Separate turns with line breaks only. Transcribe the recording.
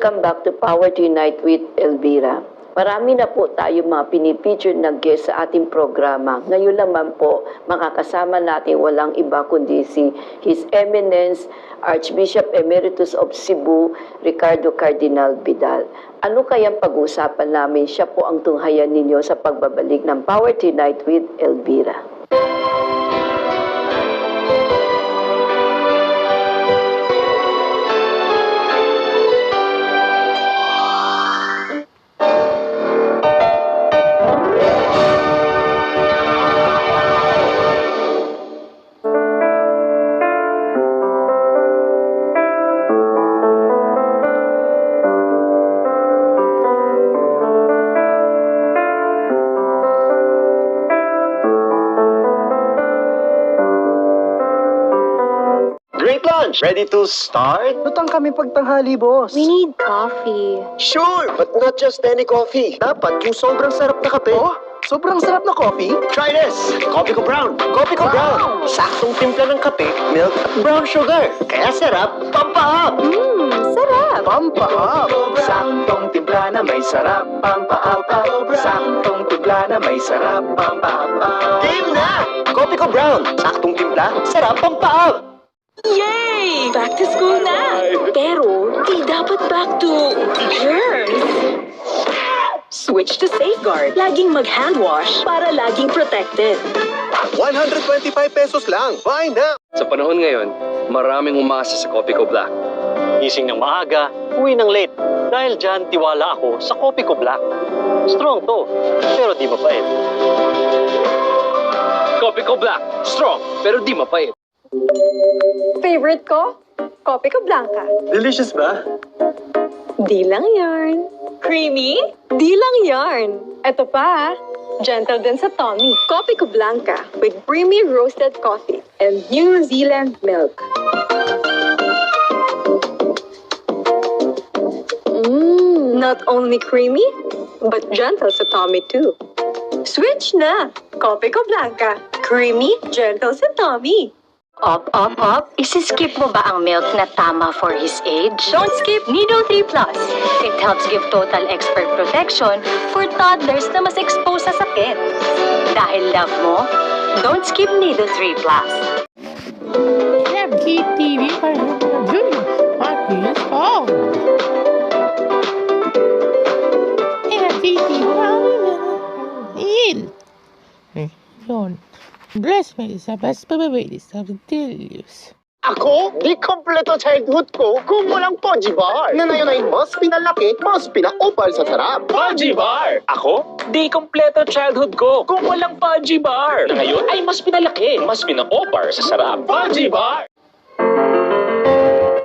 Welcome back to Power to Unite with Elvira. Marami na po tayo mga pinipicture na guest sa ating programa. Ngayon naman po, makakasama natin walang iba kundi si His Eminence, Archbishop Emeritus of Cebu, Ricardo Cardinal Vidal. Ano kayang pag-uusapan namin? Siya po ang tunghayan ninyo sa pagbabalik ng Power to Unite with Elvira.
Great lunch! Ready to start?
Lutang kami pagtanghali, boss.
We need coffee.
Sure, but not just any coffee. Dapat yung sobrang sarap na kape.
Oh, sobrang sarap na coffee.
Try this! Coffee ko brown. Coffee ko brown. Saktong timpla ng kape, milk at brown sugar. Kaya sarap, pampahap.
Sarap.
Pampahap.
Saktong timpla na may sarap, pampaap. Saktong timpla na may sarap, pampaap.
Game na! Coffee ko brown. Saktong timpla, sarap, pampahap.
Yay! Back to school na! Pero, di dapat back to germs. Switch to Safeguard. Laging mag-hand wash para laging protected.
125 pesos lang. Buy na!
Sa panahon ngayon, maraming umasa sa Coffee Co Black.
Gising ng maaga, uwi ng late. Dahil dyan, tiwala ako sa Coffee Co Black. Strong to, pero di mapait.
Coffee Co Black, strong pero di mapait.
Favorite ko? Coffee ko blanca.
Delicious ba?
Di lang yarn. Creamy? Di lang yarn. Ito pa, gentle din sa tummy. Coffee ko blanca with creamy roasted coffee and New Zealand milk. Not only creamy, but gentle sa tummy too. Switch na! Coffee ko blanca. Creamy, gentle sa tummy.
Up. Isi-skip mo ba ang milk na tama for his age? Don't skip Nido 3 Plus. It helps give total expert protection for toddlers na mas exposed sa sakit. Dahil love mo, don't skip Nido 3 Plus.
MTV para Junior Martinez Hall. MTV in. Yun. Bless me sa best babawilis sa Delius.
Ako? Di kompleto childhood ko kung walang Poji Bar. Na ngayon ay mas pinalaki, mas pinaupal sa sarap.
Fudgy Bar! Ako? Di kompleto childhood ko kung walang Fudgy Bar. Na ngayon ay mas pinalaki, mas pina-offer sa sarap. Fudgy Bar!